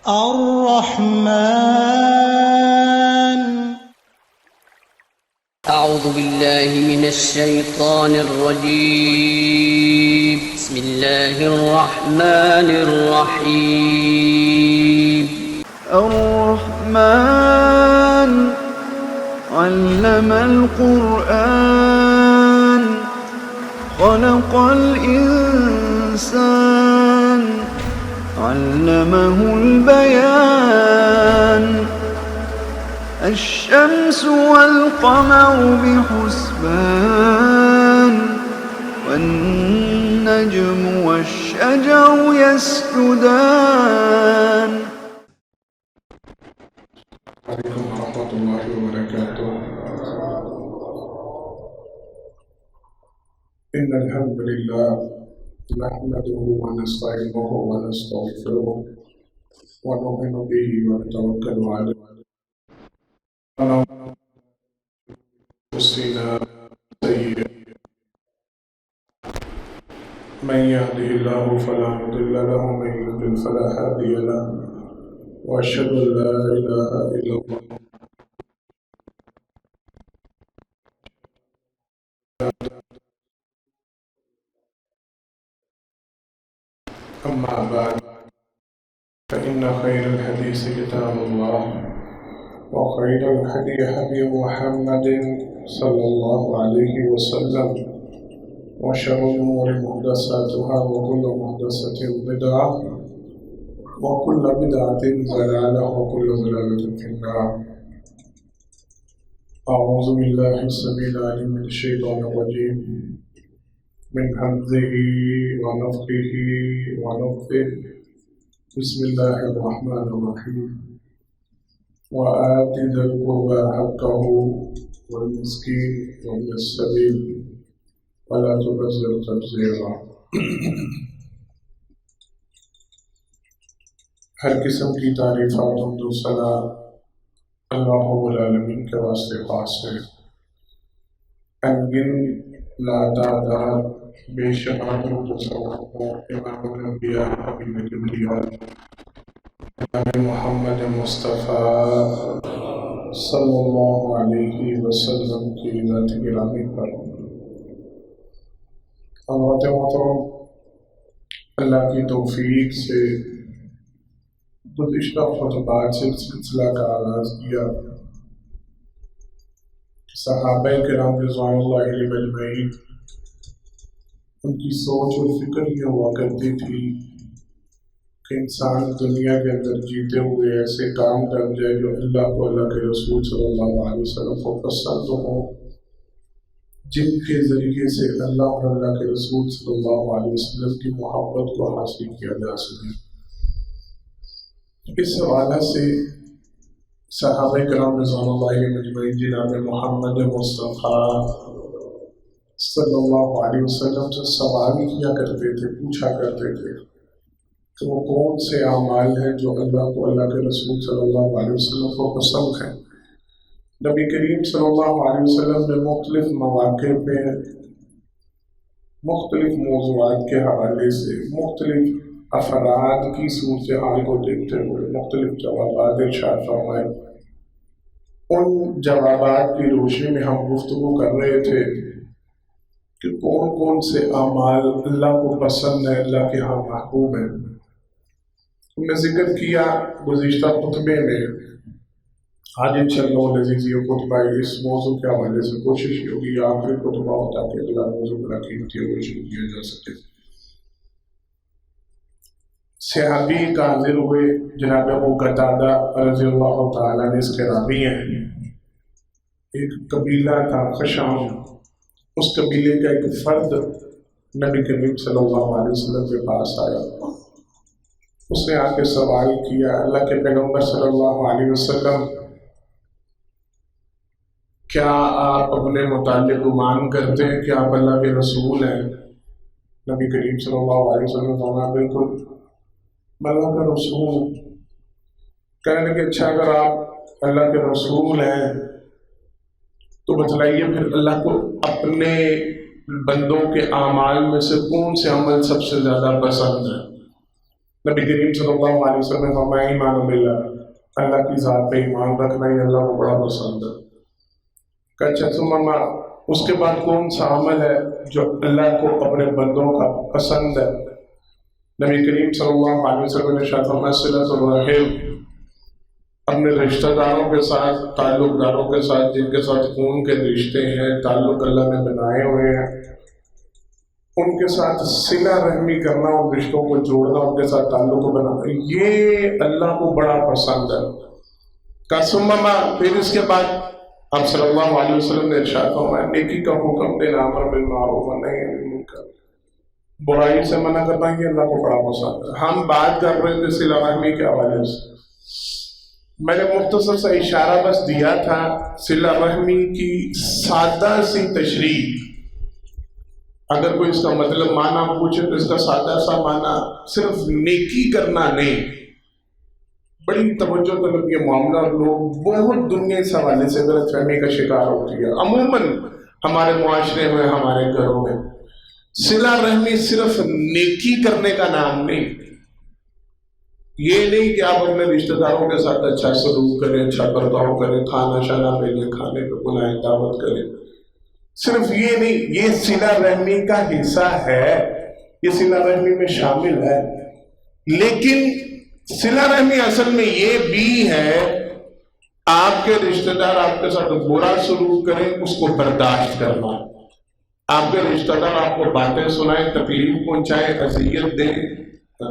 الرحمن. أعوذ بالله من الشيطان الرجيم. بسم الله الرحمن الرحيم. الرحمن علم القرآن خلق الإنسان علمه البيان الشمس والقمر بحسبان والنجم والشجر يسجدان. عليكم ورحمة الله وبركاته. إن الحمد لله نحمده ونستعينه ونستغفره ونؤمن به ونتوكل عليه ونعوذ من يهده الله فلا مضل له ومن يضلل فلا هادي له وأشهد أن لا إله إلا الله أما بعد فإن خير الحديث كتاب الله وخير الهدي هدي محمد صلى الله عليه وسلم وشر الأمور محدثاتها وكل محدثة بدعة وكل بدعة ضلالة وكل ضلالة في النار. أعوذ بالله السميع العليم من الشيطان الرجيم من همزه ونفخه ونفثه. بسم الله الرحمن الرحيم. وآت ذا القربى حقه والمسكين وابن السبيل ولا تبذر تبذيرا. ہر قسم کی تعریفات حمد و ثنا اللہ رب العالمین کے واسطے خاص ہے. انگن لاتعداد بے شمار امام الانبیاء حبیب کبریاء محمد مصطفیٰ صلی اللہ علیہ وسلم کی ذات گرامی پر حضرات محترم، اللہ کی توفیق سے گزشتہ خطبات سے سلسلہ کا آغاز کیا. صحابہ کرام رضوان اللہ علیہم اجمعین ان کی سوچ اور فکر یہ ہوا کرتی تھی کہ انسان دنیا کے اندر جیتے ہوئے ایسے کام کر جائے جو اللہ کو، اللہ کے رسول صلی اللہ علیہ وسلم کو پسند ہو، جن کے ذریعے سے اللہ اور اللہ کے رسول صلی اللہ علیہ وسلم کی محبت کو حاصل کیا جا سکے. اس حوالے سے صحابہ کرام رضوان اللہ علیہم اجمعین جناب محمد مصطفیٰ صلی اللہ علیہ وسلم سے سوال کیا کرتے تھے، پوچھا کرتے تھے کہ وہ کون سے اعمال ہیں جو اللہ کو، اللہ کے رسول صلی اللہ علیہ وسلم کو پسند ہیں. نبی کریم صلی اللہ علیہ وسلم نے مختلف مواقع پہ مختلف موضوعات کے حوالے سے مختلف افراد کی صورتحال کو دیکھتے ہوئے مختلف جوابات ارشاد فرمائے. ان جوابات کی روشنی میں ہم گفتگو کر رہے تھے کہ کون کون سے اعمال اللہ کو پسند ہے، اللہ کے ہاں محبوب ہیں. ہم نے ذکر کیا گزشتہ خطبے میں. آج انشاءاللہ العزیز یہ خطبہ اس موضوع کے حوالے سے کوشش کی ہوگی یہ آخری خطبہ ہو تاکہ اگلا موضوع بڑا قیمتی اور شروع کیا جا سکے. صحابی کا حاضر ہوئے جناب ابو قتادہ رضی اللہ تعالیٰ نے اس کے راوی ہیں. ایک قبیلہ تھا خشام، اس قبیلے کا ایک فرد نبی کریم صلی اللہ علیہ وسلم کے پاس آیا. اس نے آ کے سوال کیا، اللہ کے پیغمبر صلی اللہ علیہ وسلم کیا آپ اپنے متعلق گمان کرتے ہیں کہ آپ اللہ کے رسول ہیں؟ نبی کریم صلی اللہ علیہ وسلم نے فرمایا بالکل میں اللہ کا رسول. کہنے لگے اچھا اگر آپ اللہ کے رسول ہیں تو بتلائیے پھر اللہ کو اپنے بندوں کے اعمال میں سے کون سے عمل سب سے زیادہ پسند ہے؟ نبی کریم صلی اللہ علیہ وسلم نے فرمایا ایمان باللہ، اللہ کی ذات پہ ایمان رکھنا یہ اللہ کو بڑا پسند ہے۔ کہ اچھا سمما اس کے بعد کون سا عمل ہے جو اللہ کو اپنے بندوں کا پسند ہے؟ نبی کریم صلی اللہ علیہ وسلم نے ارشاد فرمایا صلۃ الرحم، اپنے رشتہ داروں کے ساتھ، تعلق داروں کے ساتھ، جن کے ساتھ خون کے رشتے ہیں، تعلق اللہ نے بنائے ہوئے ہیں، ان کے ساتھ صلہ رحمی کرنا، ان رشتوں کو جوڑنا، ان کے ساتھ تعلق کو بنانا، یہ اللہ کو بڑا پسند ہے۔ قسمما پھر اس کے بعد آپ صلی اللہ علیہ وسلم نے ارشاد فرمایا نیکی کا حکم دینا، امر بالمعروف و نہی عن المنکر، برائی سے منع کرنا، یہ اللہ کو بڑا پسند ہے۔ ہم بات کر رہے تھے صلہ رحمی کے حوالے سے، میں نے مختصر سا اشارہ بس دیا تھا صلہ رحمی کی سادہ سی تشریح۔ اگر کوئی اس کا مطلب معنی پوچھے تو اس کا سادہ سا معنی صرف نیکی کرنا نہیں، بڑی توجہ طلب یہ معاملہ، لوگ بہت دنیا اس حوالے سے غلط فہمی کا شکار ہوتی ہے۔ عموماً ہمارے معاشرے میں، ہمارے گھروں میں صلہ رحمی صرف نیکی کرنے کا نام نہیں۔ یہ نہیں کہ آپ اپنے رشتہ داروں کے ساتھ اچھا سلوک کریں، اچھا برتاؤ کریں، کھانا شانا بھیجیں، کھانے پہ بلائیں، دعوت کریں، صرف یہ نہیں، یہ صلہ رحمی کا حصہ ہے، یہ صلہ رحمی میں شامل ہے۔ لیکن صلہ رحمی اصل میں یہ بھی ہے آپ کے رشتہ دار آپ کے ساتھ برا سلوک کریں، اس کو برداشت کرنا۔ آپ کے رشتہ دار آپ کو باتیں سنائیں، تکلیف پہنچائیں، اذیت دیں،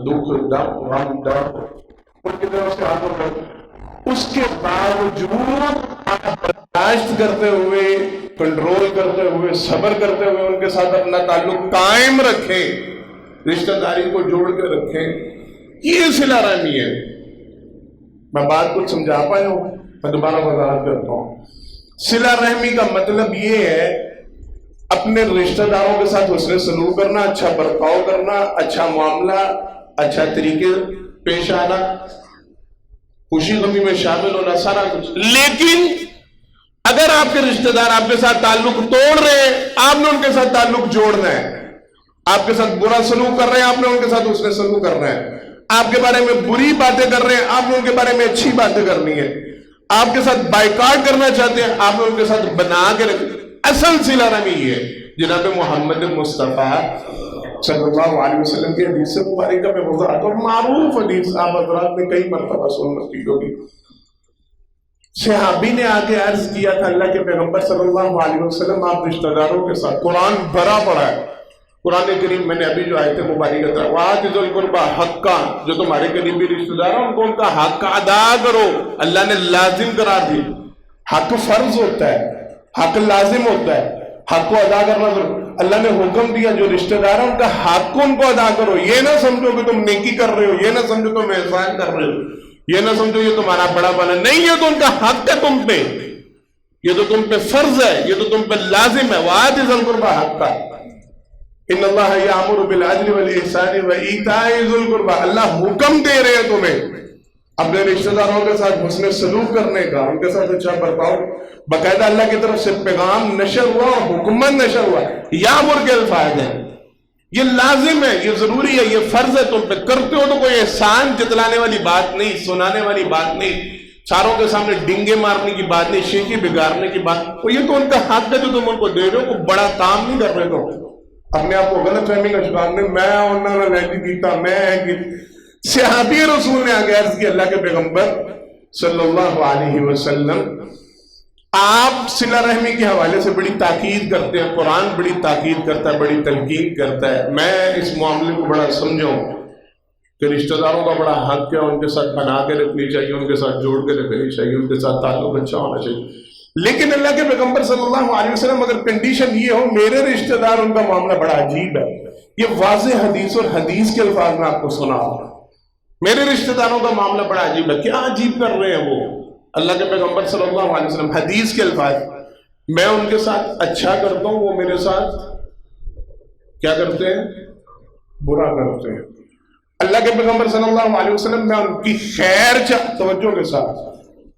دکھ غم درد ان کی طرف سے آپ کو، اس کے باوجود آپ برداشت کرتے ہوئے، کنٹرول کرتے ہوئے، صبر کرتے ہوئے ان کے ساتھ اپنا تعلق قائم رکھیں، رشتہ داری کو جوڑ کے رکھیں، یہ صلہ رحمی ہے۔ میں بات کچھ سمجھا پایا ہوں؟ میں دوبارہ وضاحت کرتا ہوں۔ صلہ رحمی کا مطلب یہ ہے اپنے رشتہ داروں کے ساتھ حسن سلوک کرنا، اچھا برتاؤ کرنا، اچھا معاملہ، اچھا طریقے پیش آنا، خوشی غمی میں شامل ہونا، سارا کچھ۔ لیکن اگر آپ کے رشتہ دار آپ کے ساتھ تعلق توڑ رہے ہیں، آپ نے ان کے ساتھ تعلق جوڑنا ہے۔ آپ کے ساتھ برا سلوک کر رہے ہیں، آپ نے ان کے ساتھ حسن سلوک کرنا ہے۔ آپ کے بارے میں بری باتیں کر رہے ہیں، آپ نے ان کے بارے میں اچھی باتیں کرنی ہے۔ آپ کے ساتھ بائیکاٹ کرنا چاہتے ہیں، آپ نے ان کے ساتھ بنا کے رکھنا۔ اصل صلہ رحمی یہ ہے۔ جناب محمد مصطفیٰ صلی اللہ علیہ وسلم کی حدیث مبارکہ میں وضاحت، اور معروف حدیث آپ حضرات نے کئی مرتبہ سنی ہوگی۔ صحابی نے آگے عرض کیا تھا اللہ کے پیغمبر صلی اللہ علیہ وسلم آپ رشتہ داروں کے ساتھ، قرآن بھرا پڑا ہے، قرآن کریم میں نے ابھی جو آیت مبارکہ تھا وَآتِ ذِی الْقُرْبَىٰ حَقًّا، جو تمہارے قریبی رشتہ دار ہیں ان کو ان کا حق ادا کرو، اللہ نے لازم قرار دی۔ حق فرض ہوتا ہے، حق لازم ہوتا ہے، حق کو ادا کرنا ضرور۔ اللہ نے حکم دیا جو رشتہ دار ہیں ان کا حق کو ان کو ادا کرو۔ یہ نہ سمجھو کہ تم نیکی کر رہے ہو، یہ نہ سمجھو تم احسان کر رہے ہو، یہ نہ سمجھو یہ تمہارا بڑا بنا، نہیں، یہ تو ان کا حق ہے تم پہ، یہ تو تم پہ فرض ہے، یہ تو تم پہ لازم ہے۔ وَآتِ ذِی الْقُرْبَىٰ حَقًّا ان اللہ یامر بالعدل والاحسان وایتاء ذی القربیٰ، اللہ حکم دے رہے ہیں تمہیں اپنے رشتہ داروں کے ساتھ حسن سلوک کرنے کا، ان کے ساتھ اچھا برتاؤ۔ باقاعدہ اللہ کی طرف سے پیغام نشر ہوا، حکمت نشر ہوا، یامر کے الفاظ ہیں، یہ لازم ہے، یہ ضروری ہے، یہ فرض ہے تم پہ، کرتے ہو تو کوئی احسان جتلانے والی بات نہیں، سنانے والی بات نہیں، ساروں کے سامنے ڈنگے مارنے کی بات نہیں، شیخی بگاڑنے کی بات، یہ تو ان کا حق ہے جو تم ان کو دے رہے ہو، کوئی بڑا کام نہیں کر رہے ہو۔ اپنے آپ کو غلط فہمی کا شکار نہیں، میں انہوں نے نہیں دیتا، میں صحابی رسول نے آگے عرض کیا اللہ کے پیغمبر صلی اللہ علیہ وسلم آپ صلہ رحمی کے حوالے سے بڑی تاکید کرتے ہیں، قرآن بڑی تاکید کرتا ہے، بڑی تلقین کرتا ہے۔ میں اس معاملے کو بڑا سمجھوں کہ رشتہ داروں کا بڑا حق ہے، ان کے ساتھ بنا کے رکھنی چاہیے، ان کے ساتھ جوڑ کے رکھنی چاہیے، ان کے ساتھ تعلق اچھا ہونا چاہیے۔ لیکن اللہ کے پیغمبر صلی اللہ علیہ وسلم اگر کنڈیشن یہ ہو میرے رشتہ دار، ان کا معاملہ بڑا عجیب ہے، یہ واضح حدیث اور حدیث کے الفاظ میں آپ کو سنا ہوں، میرے رشتہ داروں کا معاملہ بڑا عجیب ہے۔ کیا عجیب کر رہے ہیں وہ؟ اللہ کے پیغمبر صلی اللہ علیہ وسلم حدیث کے الفاظ، میں ان کے ساتھ اچھا کرتا ہوں، وہ میرے ساتھ کیا کرتے ہیں؟ برا کرتے ہیں۔ اللہ کے پیغمبر صلی اللہ علیہ وسلم میں ان کی خیر توجہ کے ساتھ،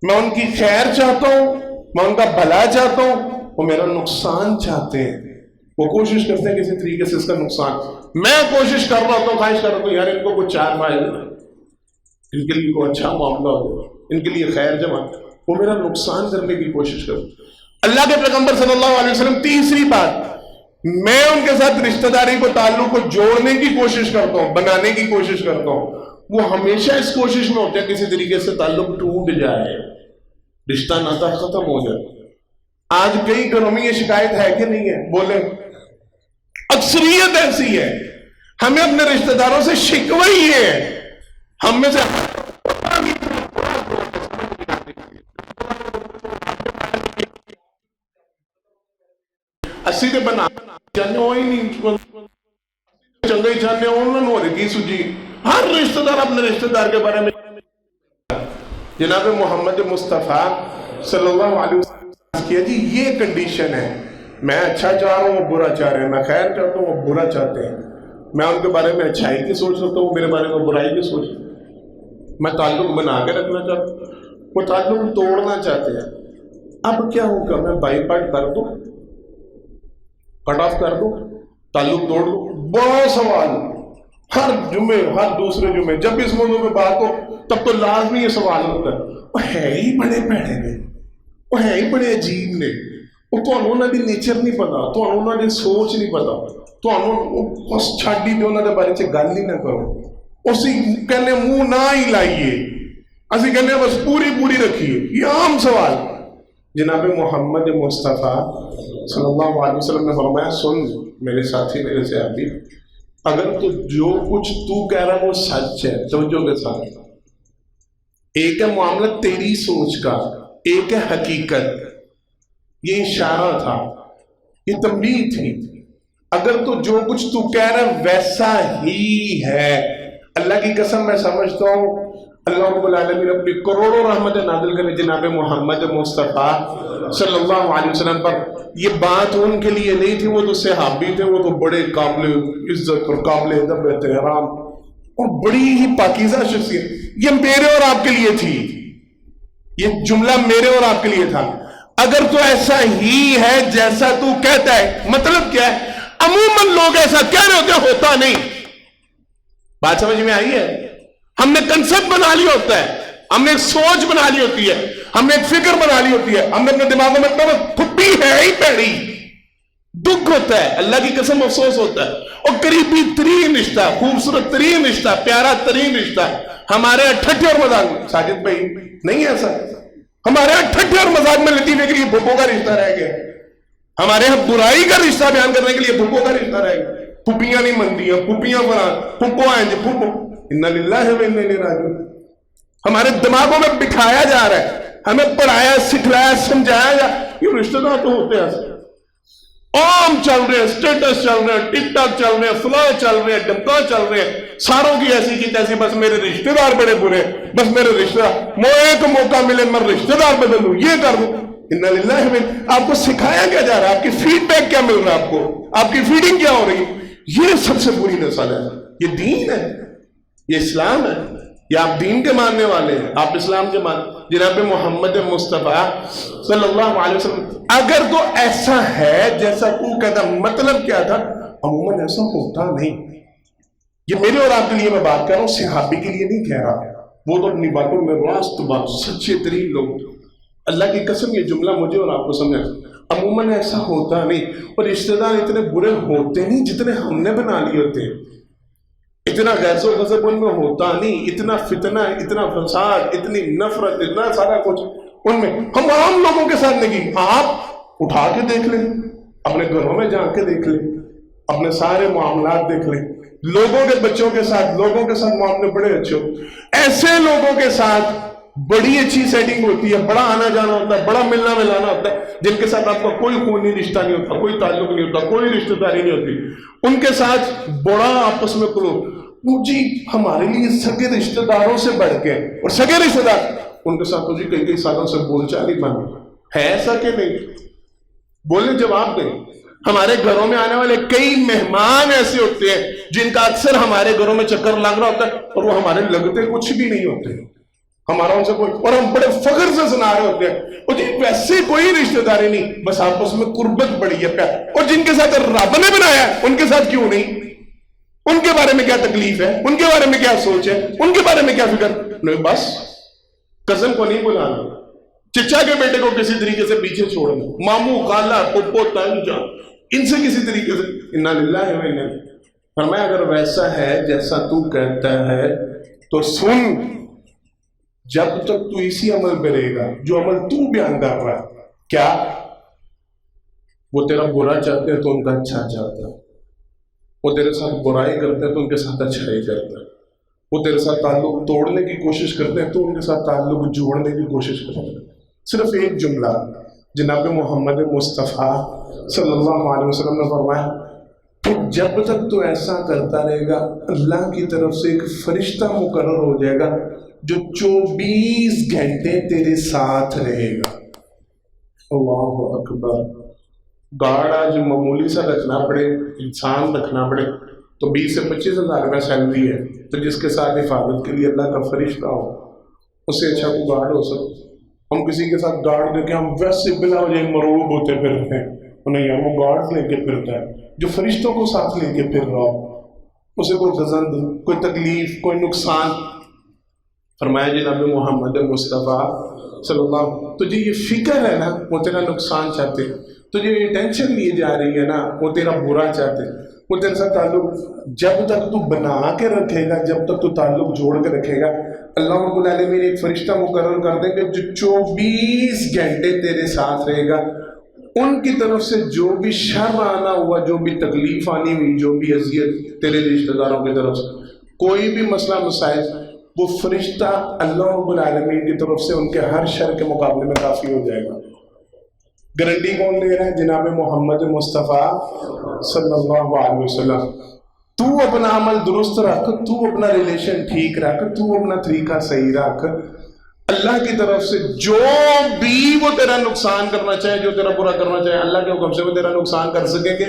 میں ان کی خیر چاہتا ہوں، میں ان کا بھلا چاہتا ہوں، وہ میرا نقصان چاہتے ہیں، وہ کوشش کرتے ہیں کسی طریقے سے اس کا نقصان. میں کوشش کر رہا ہوتا ہوں, خواہش کر رہا ہوں یار ان کو کچھ 4 فائدے دیں, ان کے لیے کوئی اچھا معاملہ ہو جائے, ان کے لیے خیر جمع, وہ میرا نقصان کرنے کی کوشش کروں. اللہ کے پیغمبر صلی اللہ علیہ وسلم تیسری بات, میں ان کے ساتھ رشتہ داری کو تعلق کو جوڑنے کی کوشش کرتا ہوں, بنانے کی کوشش کرتا ہوں. وہ ہمیشہ اس کوشش میں ہوتے ہیں کسی طریقے سے تعلق ٹوٹ جائے, رشتہ ناتا ختم ہو جائے. آج کئی گھروں میں یہ شکایت ہے کہ نہیں ہے؟ بولیں. اکثریت ایسی ہے, ہمیں اپنے رشتہ داروں سے شکوہ ہی ہے, ہم میں سے اسی بنا جانے ہوئی نہیں چنگے جانے انہوں نے ہو رہی سجی. ہر رشتہ دار اپنے رشتہ دار کے بارے میں. جناب محمد مصطفیٰ صلی اللہ علیہ وسلم کیا جی یہ کنڈیشن ہے, میں اچھا چاہ رہا ہوں وہ برا چاہ رہے ہیں, میں خیر چاہتا ہوں وہ برا چاہتے ہیں, میں ان کے بارے میں اچھائی کی سوچ رہتا ہوں, وہ میرے بارے میں برائی کی سوچ, میں تعلق بنا کے رکھنا چاہتا ہوں, وہ تعلق توڑنا چاہتے ہیں. اب کیا ہوگا, میں بائی پارٹ کر دوں, کٹ آف کر دوں, تعلق توڑ دوں؟ بڑا سوال. ہر جمعے, ہر دوسرے جمعے جب بھی اس موضوع میں بات ہو تب تو لازمی یہ سوال ہوتا ہے, وہ ہے ہی بڑے پیڑے نے, وہ ہے ہی بڑے عجیب نے, وہ تو انہوں نے نیچر نہیں پتا, تو انہوں نے سوچ نہیں پتا, تو انہوں بس چھڈ ہی دے, انہوں نے بارے سے گل ہی نہ کرو, اسی کہنے منہ نہ ہی لائیے, اسی کہنے بس پوری پوری رکھیے. یہ عام سوال. جناب محمد مصطفیٰ صلی اللہ علیہ وسلم نے فرمایا, سن میرے ساتھی, میرے صحابی, اگر تو جو کچھ تو کہہ رہا وہ سچ ہے, توجہ کے ساتھ, ایک ہے معاملہ تیری سوچ کا, ایک ہے حقیقت. یہ اشارہ تھا, یہ تنبیہ تھی. اگر تو جو کچھ تو کہہ رہا ویسا ہی ہے, اللہ کی قسم میں سمجھتا ہوں اللہ رب العالمین اپنی کروڑوں رحمت نازل کرے جناب محمد مصطفیٰ صلی اللہ علیہ وسلم پر. یہ بات ان کے لیے نہیں تھی, وہ تو صحابی تھے, وہ تو بڑے قابل عزت اور قابل ادب احترام اور بڑی ہی پاکیزہ شخصیت. یہ میرے اور آپ کے لیے تھی, یہ جملہ میرے اور آپ کے لیے تھا. اگر تو ایسا ہی ہے جیسا تو کہتا ہے, مطلب کیا ہے؟ عموماً لوگ ایسا کہہ رہے ہوتے, ہوتا نہیں. بات سمجھ میں آئی ہے؟ ہم نے کنسپٹ بنا لیا ہوتا ہے, ہم نے ایک سوچ بنا لی ہوتی ہے, ہم نے ایک فکر بنا لی ہوتی ہے, ہم نے اپنے دماغوں میں پھپی ہے ہی پیڑی. دکھ ہوتا ہے, اللہ کی قسم افسوس ہوتا ہے. اور قریبی ترین رشتہ, خوبصورت ترین رشتہ, پیارا ترین رشتہ ہمارے ٹھٹھے اور مذاق میں, ساجد بھائی نہیں ایسا, ہمارے یہاں ٹھٹھے اور مذاق میں لطیفے کے لیے پھپھو کا رشتہ رہ گیا. ہمارے یہاں برائی کا رشتہ بیان کرنے کے لیے پھپھو کا رشتہ رہ گیا. پھپیاں نہیں منتی ہیں, پھپیاں فران, پھپھو آئیں جی پھپھو. اِنَّا لِلَّهِ وَإِنَّا إِلَيْهِ راجعون. ہمارے دماغوں میں بٹھایا جا رہا ہے, ہمیں پڑھایا, سکھلایا, سمجھایا جا, یہ رشتہ دار تو ہوتے ہیں عام چل رہے ہیں, سٹیٹس چل رہے ہیں, ٹک ٹاک چل رہے ہیں, فلاں چل رہے ہیں, ڈمکا چل رہے ہیں, ساروں کی ایسی کی تیسی, بس میرے رشتہ دار بڑے برے, بس میرے رشتہ دار, ایک موقع ملے میں رشتہ دار بدل دوں, یہ کر دوں. اِنَّا لِلَّهِ وَإِنَّا. آپ کو سکھایا کیا جا رہا ہے, آپ کی فیڈ بیک کیا مل رہا ہے, آپ کو آپ کی فیڈنگ کیا ہو رہی ہے؟ یہ سب سے بری نسل ہے. یہ دین ہے, یہ اسلام ہے, یہ آپ دین کے ماننے والے ہیں, آپ اسلام کے جناب محمد مصطفیٰ صلی اللہ علیہ وسلم. اگر تو ایسا ہے جیسا تو کہتا, مطلب کیا تھا؟ عموماً ایسا ہوتا نہیں. یہ میرے اور آپ کے لیے میں بات کر رہا ہوں, صحابی کے لیے نہیں کہہ رہا. وہ تو اپنی باتوں میں راست بات, سچے ترین لوگ. اللہ کی قسم یہ جملہ مجھے اور آپ کو سمجھا, عموماً ایسا ہوتا نہیں. اور رشتہ دار اتنے برے ہوتے نہیں جتنے ہم نے بنا لیے ہوتے ہیں. اتنا غیظ و غضب ان میں ہوتا نہیں, اتنا فتنہ, اتنا فساد, اتنی نفرت, اتنا سارا کچھ ان میں. ہم عام لوگوں کے ساتھ نہیں. آپ اٹھا کے دیکھ لیں, اپنے گھروں میں جا کے دیکھ لیں, اپنے سارے معاملات دیکھ لیں. لوگوں کے بچوں کے ساتھ, لوگوں کے ساتھ معاملے بڑے اچھے ہو, ایسے لوگوں کے ساتھ بڑی اچھی سیٹنگ ہوتی ہے, بڑا آنا جانا ہوتا ہے, بڑا ملنا ملانا ہوتا ہے, جن کے ساتھ آپ کا کوئی خونی رشتہ نہیں ہوتا, کوئی تعلق نہیں ہوتا, کوئی رشتہ داری نہیں ہوتی. ان کے ساتھ بڑا آپس میں کرو. جی ہمارے لیے سگے رشتہ داروں سے بڑھ کے, اور سگے رشتہ دار ان کے ساتھ تو جی کئی سالوں سے بول چال ہی بن ہے, ایسا کہ نہیں؟ بولیں, جواب دیں. ہمارے گھروں میں آنے والے کئی مہمان ایسے ہوتے ہیں جن کا اکثر ہمارے گھروں میں چکر لگ رہا ہوتا ہے, اور وہ ہمارے لگتے کچھ بھی نہیں ہوتے. ہمارا ان سے کوئی، اور ہم بڑے فخر سے سنا رہے ہوتے ہیں اور جی ویسے کوئی رشتہ داری نہیں، بس آپس میں قربت بڑی ہے پیار، اور جن کے ساتھ رب نے بنایا ہے ان کے ساتھ کیوں نہیں؟ ان کے بارے میں کیا تکلیف ہے، ان کے بارے میں کیا سوچ ہے، ان کے بارے میں کیا فکر نہیں؟ بس کزن کو نہیں بلانا، چچا کے بیٹے کو کسی طریقے سے پیچھے چھوڑنا، ماموں خالہ پھپھو تانجا ان سے کسی طریقے سے، انا للہ و انا الیہ راجعون۔ فرمایا اگر ویسا ہے جیسا تو کہتا ہے تو سن، جب تک تو اسی عمل پہ رہے گا جو عمل تو بیان کر رہا ہے، کیا وہ تیرا برا چاہتے ہیں تو ان کا اچھا چاہتا ہے، وہ تیرے ساتھ برائی کرتے ہیں تو ان کے ساتھ اچھائی کرتا ہے، وہ تیرے ساتھ تعلق توڑنے کی کوشش کرتے ہیں تو ان کے ساتھ تعلق جوڑنے کی کوشش کرتے ہیں۔ صرف ایک جملہ جناب محمد مصطفیٰ صلی اللہ علیہ وسلم نے فرمایا کہ جب تک تو ایسا کرتا رہے گا اللہ کی طرف سے ایک فرشتہ مقرر ہو جائے گا جو 24 گھنٹے تیرے ساتھ رہے گا۔ اللہ اکبر۔ گارڈ آج معمولی سا رکھنا پڑے، انسان رکھنا پڑے تو 20 سے 25 ہزار روپیہ سیلری ہے، تو جس کے ساتھ حفاظت کے لیے اللہ کا فرشتہ ہو اس سے اچھا کوئی گارڈ ہو سکتا؟ ہم کسی کے ساتھ گارڈ دے کے ہم ویسے بلا وجہ مروب ہوتے پھرتے ہیں، نہیں ہم وہ گارڈ لے کے پھرتا ہے جو فرشتوں کو ساتھ لے کے پھر رہا ہو، اسے کوئی غضب، کوئی تکلیف، کوئی نقصان۔ فرمایا جناب محمد مصطفیٰ صلی اللہ علیہ وسلم، تجھے یہ فکر ہے نا وہ تیرا نقصان چاہتے، تجھے یہ ٹینشن لیے جا رہی ہے نا وہ تیرا برا چاہتے، وہ تیرے ساتھ تعلق جب تک تو بنا کے رکھے گا، جب تک تو تعلق جوڑ کے رکھے گا، اللہ رب العالمین ایک فرشتہ مقرر کر دیں گے جو 24 گھنٹے تیرے ساتھ رہے گا۔ ان کی طرف سے جو بھی شر آنا ہوا، جو بھی تکلیف آنی ہوئی، جو بھی اذیت تیرے رشتہ داروں کی طرف سے، کوئی بھی مسئلہ مسائل، وہ فرشتہ اللہ رب العالمین کی طرف سے ان کے ہر شر کے مقابلے میں کافی ہو جائے گا۔ گارنٹی کون لے رہا ہے؟ جناب محمد مصطفیٰ صلی اللہ علیہ وسلم۔ تو اپنا عمل درست رکھ، تو اپنا ریلیشن ٹھیک رکھ، تو اپنا طریقہ صحیح رکھ، اللہ کی طرف سے جو بھی وہ تیرا نقصان کرنا چاہے، جو تیرا برا کرنا چاہے، اللہ کے حکم سے وہ تیرا نقصان کر سکیں گے؟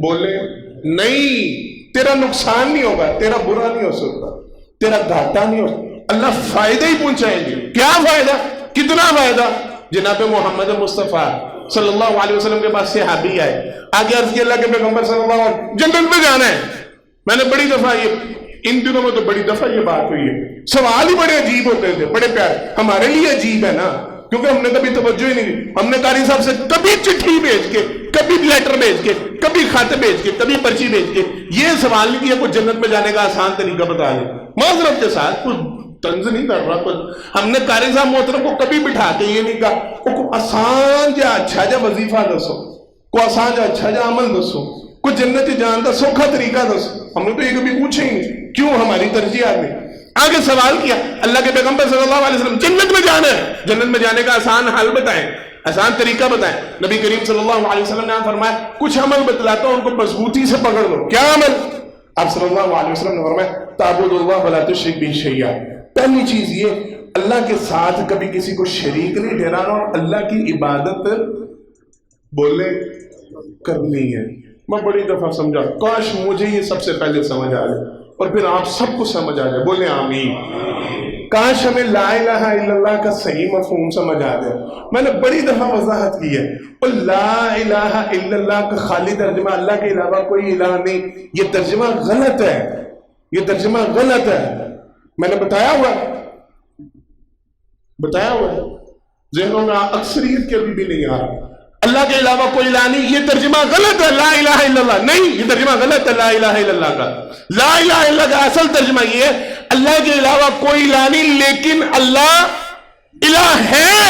بولے نہیں، تیرا نقصان نہیں ہوگا، تیرا برا نہیں ہو سکتا، تیرا گھاٹا نہیں ہو سکتا، اللہ فائدہ ہی پہنچائیں گے۔ کیا فائدہ؟ کتنا فائدہ؟ جناب محمد مصطفیٰ صلی اللہ علیہ وسلم کے پاس صحابی آئے، آگے عرض کی اللہ کے پیغمبر صلی اللہ علیہ وسلم جنت میں جانا ہے۔ میں نے بڑی دفعہ ان دنوں میں تو بڑی دفعہ یہ بات ہوئی ہے، سوال ہی بڑے عجیب ہوتے تھے، بڑے پیارے، ہمارے لیے عجیب ہے نا، کیونکہ ہم نے کبھی توجہ ہی نہیں کی۔ ہم نے قاری صاحب سے کبھی چٹھی بھیج کے، کبھی لیٹر بھیج کے، کبھی خط بھیج کے، کبھی پرچی بھیج کے یہ سوال نہیں کیا کوئی جنت میں جانے کا آسان طریقہ بتا دیں، معذرت کے ساتھ، کوئی طنز نہیں کر رہا۔ ہم نے قاری صاحب محترم کو کبھی بٹھا کے یہ نہیں کہا کوئی آسان جا اچھا جا وظیفہ دسو، کوئی آسان جا اچھا جا عمل دسو، کوئی جنت جان کا سوکھا طریقہ دسو، ہم نے تو یہ کبھی پوچھے ہی نہیں، کیوں؟ ہماری ترجیحات میں آگے سوال کیا، اللہ کے پیغمبر صلی اللہ علیہ وسلم جنت میں جانا ہے، جنت میں جانے کا آسان حل بتائیں، آسان طریقہ بتائیں۔ نبی کریم صلی اللہ علیہ وسلم نے فرمایا کچھ عمل بتلاتا ہوں، ان کو مضبوطی سے پکڑ لو۔ کیا عمل؟ آپ صلی اللہ علیہ وسلم نے فرمایا تعبد اللہ ولا تشرک بہ شیئا۔ پہلی چیز یہ، اللہ کے ساتھ کبھی کسی کو شریک نہیں ٹھہرانا اور اللہ کی عبادت بولے کرنی ہے۔ میں بڑی دفعہ سمجھا، کاش مجھے یہ سب سے پہلے سمجھ آ جائے اور پھر آپ سب کو سمجھ آ جائے، بولے آمین۔ کاش ہمیں لا الہ الا اللہ کا صحیح مفہوم سمجھ آ جائے۔ میں نے بڑی دفعہ وضاحت کی ہے، اور لا الہ الا اللہ کا خالی ترجمہ اللہ کے علاوہ کوئی الہ نہیں، یہ ترجمہ غلط ہے، یہ ترجمہ غلط ہے۔ میں نے بتایا ہوا ہے، ذہنوں میں اکثریت کے ابھی بھی نہیں آ رہا، اللہ کے علاوہ کوئی الہ نہیں، یہ ترجمہ غلط ہے، لا الہ الا اللہ نہیں، یہ ترجمہ غلط ہے لا الہ الا اللہ کا۔ لا الہ الا اللہ کا اصل ترجمہ یہ ہے اللہ کے علاوہ کوئی الہ نہیں، لیکن اللہ الہ ہے۔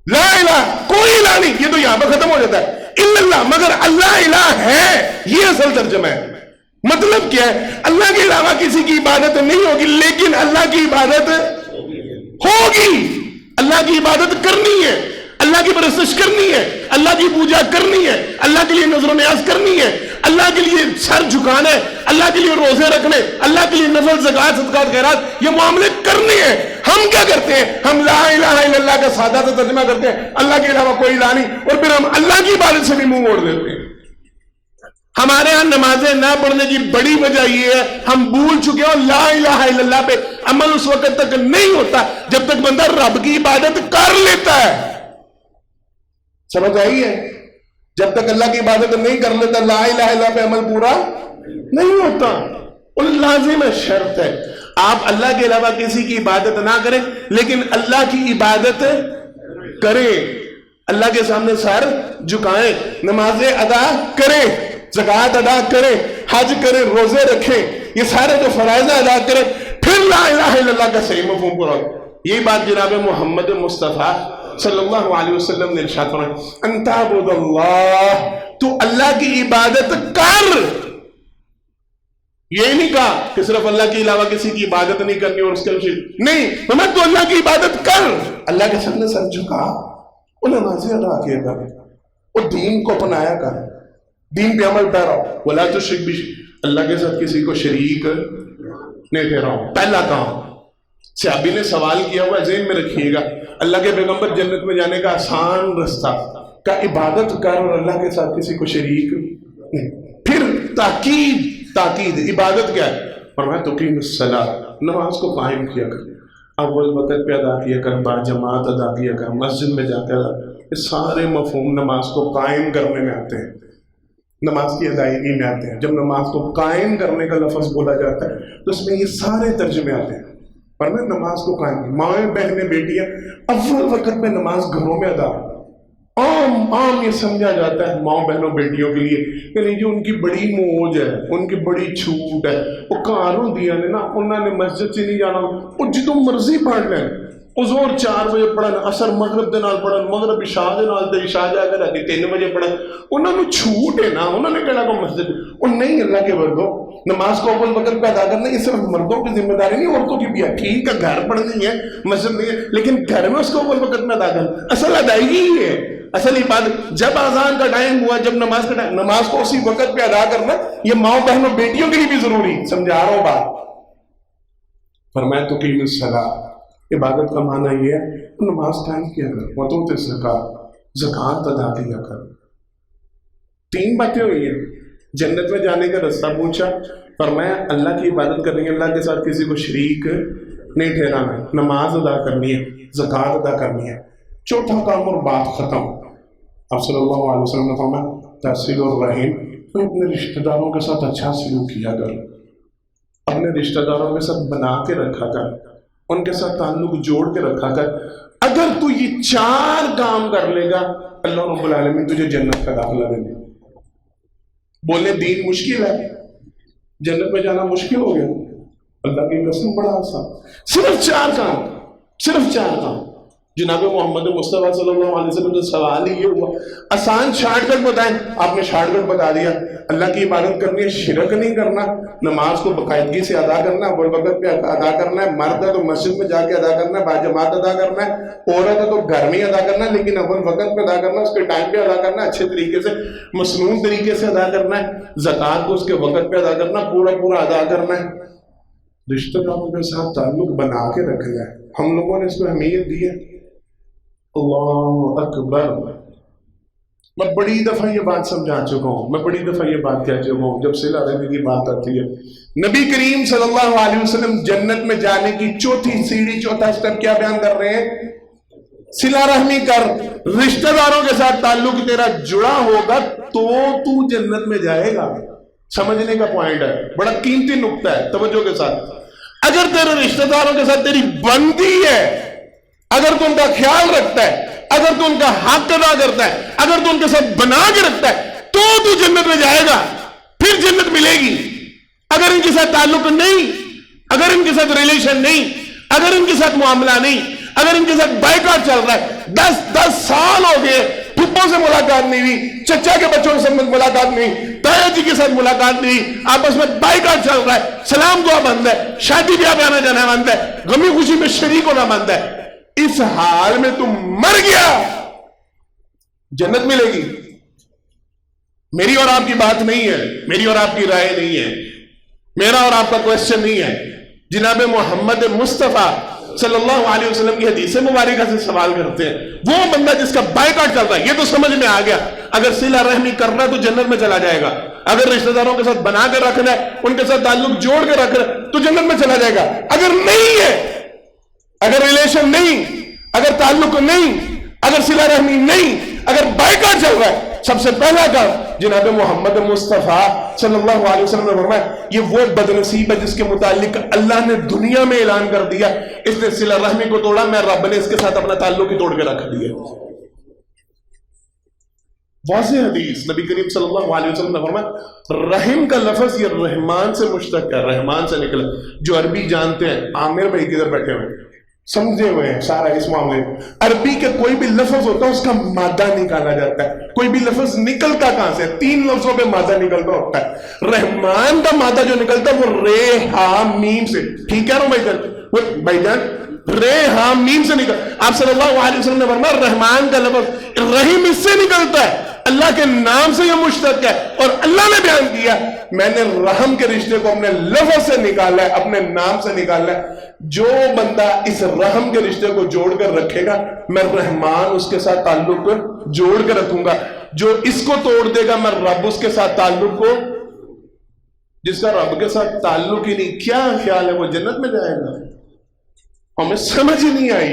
لا الہ کوئی الہ نہیں، یہ تو یہاں پر ختم ہو جاتا ہے، الا اللہ، مگر اللہ الہ ہے، یہ اصل ترجمہ ہے۔ مطلب کیا ہے؟ اللہ کے علاوہ کسی کی عبادت نہیں ہوگی، لیکن اللہ کی عبادت ہوگی، اللہ کی عبادت کرنی ہے، اللہ کی پرستش کرنی ہے، اللہ کی پوجا کرنی ہے، اللہ کے لیے نظر و نیاز کرنی ہے، اللہ کے لیے سر جھکانا ہے، اللہ کے لیے روزے رکھنے، اللہ کے لیے نفل زکوٰۃ صدقات خیرات، یہ معاملے کرنے ہیں۔ ہم کیا کرتے ہیں؟ ہم لا الہ الا اللہ کا سادہ سے ترجمہ کرتے ہیں، اللہ کے علاوہ کوئی الہ نہیں، اور پھر ہم اللہ کی عبادت سے بھی منہ موڑ دیتے ہیں۔ ہمارے ہاں نمازیں نہ پڑھنے کی بڑی وجہ یہ ہے ہم بھول چکے ہو لا الہ الا اللہ پہ عمل اس وقت تک نہیں ہوتا جب تک بندہ رب کی عبادت کر لیتا ہے. سمجھ آئی ہے؟ جب تک اللہ کی عبادت نہیں کر لیتا لا الہ الا اللہ پہ عمل پورا نہیں ہوتا. اور لازم ہے، شرط ہے، آپ اللہ کے علاوہ کسی کی عبادت نہ کریں لیکن اللہ کی عبادت کریں، اللہ کے سامنے سر جھکائیں، نمازیں ادا کریں، زکوٰۃ ادا کریں، حج کریں، روزے رکھیں، یہ سارے جو فرائض ادا کریں، پھر لا الہ الا اللہ کا صحیح مفہوم پورا. یہی بات جناب محمد مصطفیٰ صلی اللہ علیہ وسلم نے ارشاد فرمایا ان تعبد اللہ، تو اللہ کی عبادت کر. یہ نہیں کہا کہ صرف اللہ کے علاوہ کسی کی عبادت نہیں کرنی اور اس کے نہیں، تو اللہ کی عبادت کر، اللہ کے سامنے سر جھکا، وہ نمازیں ادا کیا کر، وہ دین کو اپنایا کر، دین پہ عمل پیرا. ولا تشرک بھی، اللہ کے ساتھ کسی کو شریک نہیں ٹھہراؤ. پہلا کام صحابی نے سوال کیا ہوا ذہن میں رکھیے گا، اللہ کے پیغمبر جنت میں جانے کا آسان رستہ کا عبادت کر اور اللہ کے ساتھ کسی کو شریک نہیں. پھر تاکید عبادت کیا ہے؟ فرمایا تقیم الصلاۃ، نماز کو قائم کیا کر، اول وقت پہ ادا کیا کر، با جماعت ادا کیا کر، مسجد میں جا کر. یہ سارے مفہوم نماز کو قائم کرنے میں آتے ہیں، نماز کی ادائیگی میں آتے ہیں. جب نماز کو قائم کرنے کا لفظ بولا جاتا ہے تو اس میں یہ سارے ترجمے آتے ہیں. پر میں نماز کو قائم، مائیں بہنیں بیٹیاں اول وقت میں نماز گھروں میں ادا. عام یہ سمجھا جاتا ہے ماں بہنوں بیٹیوں کے لیے کہ جو ان کی بڑی موج ہے، ان کی بڑی چھوٹ ہے، وہ کاروں دیا نے نا، انہوں نے مسجد سے نہیں جانا، وہ جدوں مرضی پڑھ لیں. ظہر 4 بجے پڑھن، عصر مغرب دے نال پڑھن، مغرب عشاء دے نال تے عشاء جا کے راتی 3 بجے پڑھن، انہوں نے چھوٹ ہے نا، انہوں نے کہنا کو مسجد اور نہیں. اللہ کے بندو، نماز کو اول وقت پہ ادا کرنا یہ صرف مردوں کی ذمہ داری نہیں، عورتوں کی بھی ہے. ٹھیک ہے گھر پڑھنی ہے، مسجد نہیں ہے، لیکن گھر میں اس کو اول وقت میں ادا کرنا اصل ادائیگی ہی ہے، اصل عبادت. جب اذان کا ٹائم ہوا، جب نماز کا ٹائم، نماز کو اسی وقت پہ ادا کرنا یہ ماں بہنوں بیٹیوں کے لیے بھی ضروری. سمجھا رہا ہوں بات. فرمایا تقیم الصلاۃ، عبادت کا معنی یہ ہے نماز قائم کیا کر، وتؤتی الزکوٰۃ، زکوٰۃ ادا کیا کر. 3 باتیں ہوئی ہیں. جنت میں جانے کا رستہ پوچھا، فرمایا اللہ کی عبادت کرنی ہے، اللہ کے ساتھ کسی کو شریک نہیں ٹھہرانا، نماز ادا کرنی ہے، زکوٰۃ ادا کرنی ہے. چوتھا کام اور بات ختم. آپ صلی اللہ علیہ وسلم نے فرمایا تحصیل الرحیم، تو اپنے رشتہ داروں کے ساتھ اچھا سلوک کیا کر، اپنے رشتہ داروں کے ساتھ بنا کے رکھا کر، ان کے ساتھ تعلق جوڑ کے رکھا کر. اگر تو یہ 4 کام کر لے گا اللہ رب العالمین تجھے جنت کا داخلہ دے دے. بولے دین مشکل ہے، جنت میں جانا مشکل ہو گیا، اللہ کی قسم بڑا آسان. صرف 4 کام، صرف 4 کام. جناب محمد مصطفیٰ صلی اللہ علیہ وسلم سے سوال ہی یہ ہوا آسان شارٹ کٹ بتائیں، آپ نے شارٹ کٹ بتا دیا. اللہ کی عبادت کرنی ہے، شرک نہیں کرنا، نماز کو باقاعدگی سے ادا کرنا، اول وقت پہ ادا کرنا ہے، مرد ہے تو مسجد میں جا کے ادا کرنا ہے، باجماعت ادا کرنا ہے، عورت ہے تو گھر میں ادا کرنا ہے لیکن اول وقت پہ ادا کرنا ہے، اس کے ٹائم پہ ادا کرنا ہے، اچھے طریقے سے مسنون طریقے سے ادا کرنا ہے، زکوٰۃ کو اس کے وقت پہ ادا کرنا، پورا ادا کرنا ہے. رشتہ داروں کے ساتھ تعلق بنا کے رکھنا ہے. ہم لوگوں نے اس کو اہمیت دی ہے. اللہ اکبر. میں بڑی دفعہ یہ بات سمجھا چکا ہوں، میں بڑی دفعہ یہ بات کہہ چکا ہوں. جب صلہ رحمی کی بات آتی ہے، نبی کریم صلی اللہ علیہ وسلم جنت میں جانے کی چوتھی سیڑھی، چوتھا سٹیپ کیا بیان کر رہے ہیں؟ صلہ رحمی کر، رشتہ داروں کے ساتھ تعلق تیرا جڑا ہوگا تو تو جنت میں جائے گا. سمجھنے کا پوائنٹ ہے، بڑا قیمتی نقطہ ہے، توجہ کے ساتھ. اگر تیرے رشتہ داروں کے ساتھ تیری بندی ہے، اگر تو ان کا خیال رکھتا ہے، اگر تو ان کا حق ادا کرتا ہے، اگر تو ان کے ساتھ بنا کے رکھتا ہے تو جنت میں جائے گا، پھر جنت ملے گی. اگر ان کے ساتھ تعلق نہیں، اگر ان کے ساتھ ریلیشن نہیں، اگر ان کے ساتھ معاملہ نہیں، اگر ان کے ساتھ بائیکاٹ چل رہا ہے، 10 سال ہو گئے، پھپھوں سے ملاقات نہیں ہوئی، چچا کے بچوں سے ملاقات نہیں، تایا جی کے ساتھ ملاقات نہیں، آپس میں بائیکاٹ چل رہا ہے، سلام دعا بند ہے، شادی بیاہ پہ آنا جانا بند ہے، غمی خوشی میں شریک ہونا بند ہے. اس حال میں تم مر گیا، جنت ملے گی. میری اور آپ کی بات نہیں ہے، میری اور آپ کی رائے نہیں ہے، میرا اور آپ کا کویسچن نہیں ہے. جناب محمد مصطفیٰ صلی اللہ علیہ وسلم کی حدیث مبارکہ سے سوال کرتے ہیں. وہ بندہ جس کا بائیکاٹ چل رہا ہے، یہ تو سمجھ میں آ گیا، اگر صلہ رحمی کرنا تو جنت میں چلا جائے گا، اگر رشتہ داروں کے ساتھ بنا کر رکھنا ہے، ان کے ساتھ تعلق جوڑ کے رکھنا ہے تو جنت میں چلا جائے گا. اگر نہیں ہے، اگر ریلیشن نہیں، اگر تعلق نہیں، اگر صلہ رحمی نہیں، اگر بائیکاٹ چل رہا ہے، سب سے پہلا کام جناب محمد مصطفیٰ صلی اللہ علیہ وسلم نے فرمایا یہ وہ بدنصیب ہے جس کے متعلق اللہ نے دنیا میں اعلان کر دیا اس نے صلہ رحمی کو توڑا، میں رب نے اس کے ساتھ اپنا تعلق ہی توڑ کے رکھ دیا. واضح حدیث نبی کریم صلی اللہ علیہ وسلم نے فرمایا رحم کا لفظ یہ رحمان سے مشتق ہے، رحمان سے نکلا. جو عربی جانتے ہیں، عامر بھائی کدھر بیٹھے ہوئے سمجھے ہوئے ہیں سارا اس معاملے میں، عربی کے کوئی بھی لفظ ہوتا ہے اس کا مادہ نکالا جاتا ہے. کوئی بھی لفظ نکلتا کہاں سے؟ 3 لفظوں پہ مادہ نکلتا ہوتا ہے. رحمان کا مادہ جو نکلتا ہے وہ رے ہا میم سے، ٹھیک ہے نا بھائی جان، رے ہا میم سے نکل. آپ صلی اللہ علیہ وسلم نے فرمایا رحمان کا لفظ رحیم اس سے نکلتا ہے، اللہ کے نام سے یہ مشتق ہے. اور اللہ نے بیان کیا میں نے رحم کے رشتے کو اپنے لفظ سے نکالا ہے، اپنے نام سے نکالا ہے. جو بندہ اس رحم کے رشتے کو جوڑ کر رکھے گا میں رحمان اس کے ساتھ تعلق جوڑ کر رکھوں گا. جو اس کو توڑ دے گا میں رب اس کے ساتھ تعلق کو، جس کا رب کے ساتھ تعلق ہی نہیں، کیا خیال ہے وہ جنت میں جائے گا؟ ہمیں سمجھ ہی نہیں آئی.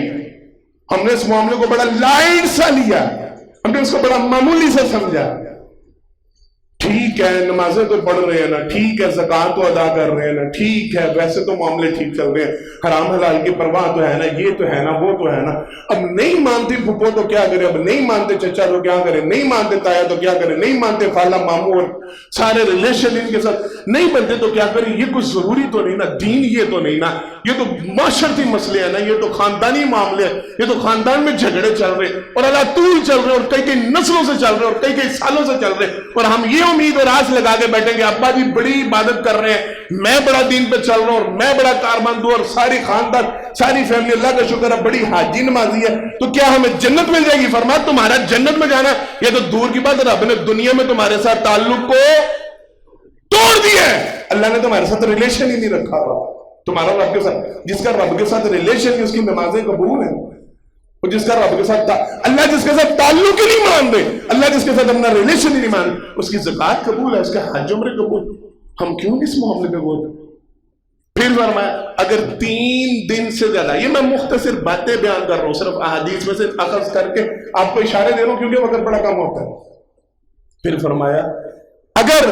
ہم نے اس معاملے کو بڑا لائٹ سا لیا، ہم نے اس کو بڑا معمولی سا سمجھا. ٹھیک ہے نمازیں تو پڑھ رہے ہیں نا، ٹھیک ہے زکوٰۃ تو ادا کر رہے ہیں نا، ٹھیک ہے ویسے تو معاملے ٹھیک چل رہے ہیں، حرام حلال کی پرواہ تو ہے نا، یہ تو ہے نا، وہ تو ہے نا. اب نہیں مانتے پھپھو تو کیا کرے، اب نہیں مانتے چچا تو کیا کرے، نہیں مانتے تایا تو کیا کرے، نہیں مانتے خالہ ماموں اور سارے ریلیشن ان کے ساتھ نہیں بنتے تو کیا کرے. یہ کچھ ضروری تو نہیں نا، دین یہ تو نہیں نا، یہ تو معاشرتی مسئلے ہیں نا، یہ تو خاندانی معاملے ہیں، یہ تو خاندان میں جھگڑے چل رہے اور اللہ طول چل رہے اور کئی نسلوں سے چل رہے اور کئی سالوں سے چل رہے. اور ہم یہ امید اور آس لگا کے بیٹھیں گے ابا جی بڑی عبادت کر رہے ہیں، میں بڑا دین پہ چل رہا ہوں اور میں بڑا کارمند ہوں اور ساری خاندان ساری فیملی اللہ کا شکر ہے بڑی حاجی نمازی ہے، تو کیا ہمیں جنت مل جائے گی؟ فرمایا تمہارا جنت میں جانا یہ تو دور کی بات، رب نے دنیا میں تمہارے ساتھ تعلق کو توڑ دیا ہے. اللہ نے تمہارے ساتھ ریلیشن ہی نہیں رکھا ہوا. تمہارا رب کے ساتھ، جس کا رب کے ساتھ ریلیشن ہے اس کی نمازیں قبول ہیں. اور جس کا رب کے ساتھ اللہ جس کے ساتھ تعلق ہی نہیں مان دے، اللہ جس کے ساتھ اپنا ریلیشن ہی نہیں مان دے، اس کی زکوٰۃ قبول ہے، اس کا حج عمرے قبول. ہم کیوں اس معاملے پہ غور؟ پھر فرمایا اگر 3 دن سے زیادہ، یہ میں مختصر باتیں بیان کر رہا ہوں، صرف احادیث میں سے اخذ کر کے آپ کو اشارے دے رہا ہوں کیونکہ وقت بڑا کم ہوتا ہے. پھر فرمایا اگر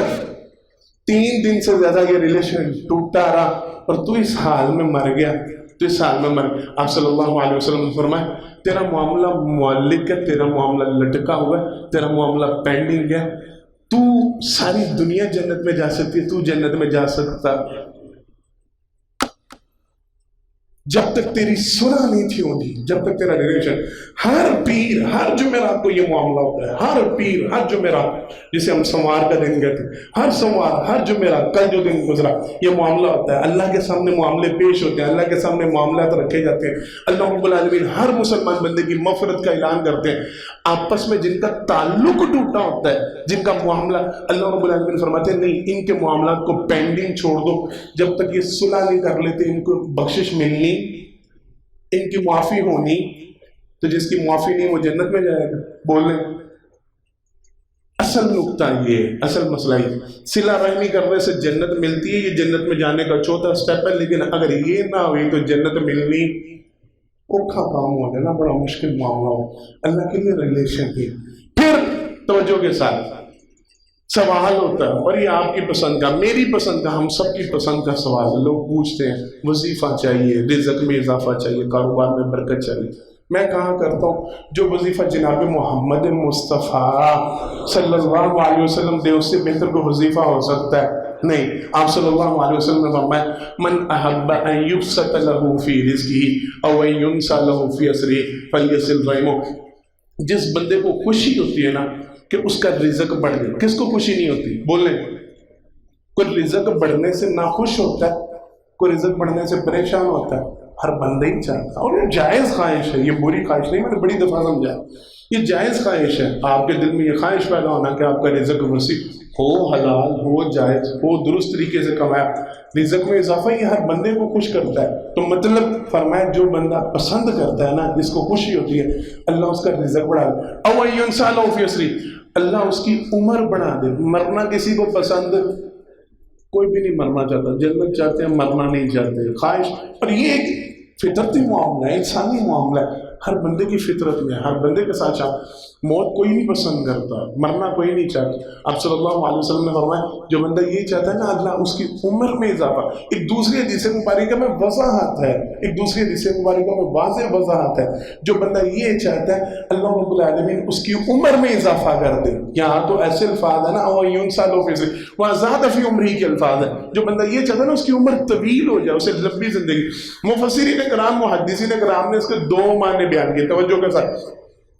3 دن سے زیادہ یہ ریلیشن ٹوٹتا رہا اور تو اس حال میں مر گیا، تو اس حال میں مر گیا، آپ صلی اللہ علیہ وسلم نے فرمایا تیرا معاملہ معلق ہے، تیرا معاملہ لٹکا ہوا ہے، تیرا معاملہ پینڈنگ ہے. تو ساری دنیا جنت میں جا سکتی ہے، تو جنت میں جا سکتا جب تک تیری سنا نہیں تھی ہوتی، جب تک تیرا ریلیشن. ہر پیر ہر جمعرات کو یہ معاملہ ہوتا ہے، ہر پیر ہر جمعرات، جسے ہم سوار کا دن کہتے ہیں، ہر سوار ہر جمعرات کل جو دن گزرا یہ معاملہ ہوتا ہے. اللہ کے سامنے معاملے پیش ہوتے ہیں، اللہ کے سامنے معاملات رکھے جاتے ہیں. اللہ رب العالمین ہر مسلمان بندے کی مغفرت کا اعلان کرتے ہیں. آپس میں جن کا تعلق ٹوٹا ہوتا ہے، جن کا معاملہ، اللہ رب العالمین فرماتے ہیں نہیں ان کے معاملات کو پینڈنگ چھوڑ دو جب تک یہ صلح نہیں کر لیتے، ان کو بخشش ملنی، ان کی معافی ہونی. تو جس کی معافی نہیں وہ جنت میں جائے گا. بولیں اصل نقطہ یہ، اصل مسئلہ یہ صلہ رحمی کرنے سے جنت ملتی ہے، یہ جنت میں جانے کا چوتھا سٹیپ ہے. لیکن اگر یہ نہ ہوئی تو جنت ملنی اوکھا کام ہو جانا، بڑا مشکل معاملہ ہو. اللہ کے لیے ریلیشن کی. پھر توجہ کے ساتھ سوال ہوتا ہے، اور یہ آپ کی پسند کا، میری پسند کا، ہم سب کی پسند کا سوال ہے. لوگ پوچھتے ہیں وظیفہ چاہیے، رزق میں اضافہ چاہیے، کاروبار میں برکت چاہیے. میں کہاں کرتا ہوں جو وظیفہ جناب محمد مصطفیٰ صلی اللہ علیہ وسلم دے اس سے بہتر کو وظیفہ ہو سکتا ہے؟ نہیں. آپ صلی اللہ علیہ وسلم نے فرمایا من احب ان یبسط له فی رزقہ او ان ینسى له فی اسرہ فلیصل رحمہ. جس بندے کو خوشی ہوتی ہے نا کہ اس کا رزق بڑھ گیا، کس کو خوشی نہیں ہوتی؟ بولیں. کوئی رزق بڑھنے سے ناخوش ہوتا ہے، کوئی رزق بڑھنے سے پریشان ہوتا ہے. ہر بندہ ہی چاہتا ہے، اور یہ جائز خواہش ہے، یہ بری خواہش نہیں. میں نے بڑی دفعہ سمجھا یہ جائز خواہش ہے. آپ کے دل میں یہ خواہش پیدا ہونا کہ آپ کا رزق وسیع ہو، حلال ہو، جائز ہو، درست طریقے سے کمایا. رزق میں اضافہ یہ ہر بندے کو خوش کرتا ہے. تو مطلب فرمایا جو بندہ پسند کرتا ہے نا، جس کو خوشی ہوتی ہے، اللہ اس کا رزق بڑھا. او ینسى له فی اسرہ، اللہ اس کی عمر بڑھا دے. مرنا کسی کو پسند کوئی بھی نہیں مرنا چاہتا, جنت چاہتے ہیں, مرنا نہیں چاہتے, خواہش. اور یہ ایک فطرتی معاملہ ہے, انسانی معاملہ ہے, ہر بندے کی فطرت میں, ہر بندے کے ساتھ موت کوئی نہیں پسند کرتا, مرنا کوئی نہیں چاہتا. آپ صلی اللہ علیہ وسلم نے فرمایا جو بندہ یہ چاہتا ہے نا اللہ اس کی عمر میں اضافہ. ایک دوسری حدیث مبارکہ میں وضاحت ہے, ایک دوسری حدیث مبارکہ میں واضح وضاحت ہے. جو بندہ یہ چاہتا ہے اللہ رب العالمین اس کی عمر میں اضافہ کر دے. یہاں تو ایسے الفاظ ہے نا وہ یون سالوں پہ سے وہاں زیادہ فی عمری کے الفاظ ہیں. جو بندہ یہ چاہتا ہے نا اس کی عمر طویل ہو جائے, اسے لمبی زندگی. مفسرین کرام محدثین کرام نے اس کے دو معنی بیان کیے توجہ کے ساتھ.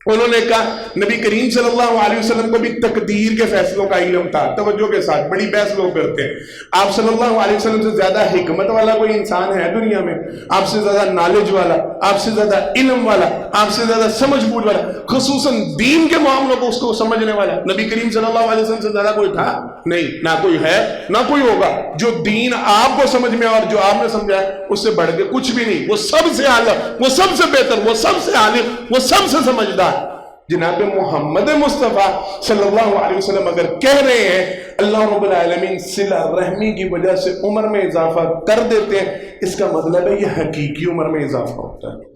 انہوں نے کہا نبی کریم صلی اللہ علیہ وسلم کو بھی تقدیر کے فیصلوں کا علم تھا. توجہ کے ساتھ, بڑی بحث لوگ کرتے ہیں. آپ صلی اللہ علیہ وسلم سے زیادہ حکمت والا کوئی انسان ہے دنیا میں؟ آپ سے زیادہ نالج والا, آپ سے زیادہ علم والا, آپ سے زیادہ سمجھ بوجھ والا, خصوصاً دین کے معاملوں کو اس کو سمجھنے والا نبی کریم صلی اللہ علیہ وسلم سے زیادہ کوئی تھا نہیں, نہ کوئی ہے نہ کوئی ہوگا. جو دین آپ کو سمجھ میں اور جو آپ نے سمجھا ہے اس سے بڑھ کے کچھ بھی نہیں. وہ سب سے اعلیٰ, وہ سب سے بہتر, وہ سب سے عالم, وہ سب سے سمجھدار. جناب محمد مصطفیٰ صلی اللہ علیہ وسلم اگر کہہ رہے ہیں اللہ رب العالمین صلہ رحمی کی وجہ سے عمر میں اضافہ کر دیتے ہیں, اس کا مطلب ہے یہ حقیقی عمر میں اضافہ ہوتا ہے.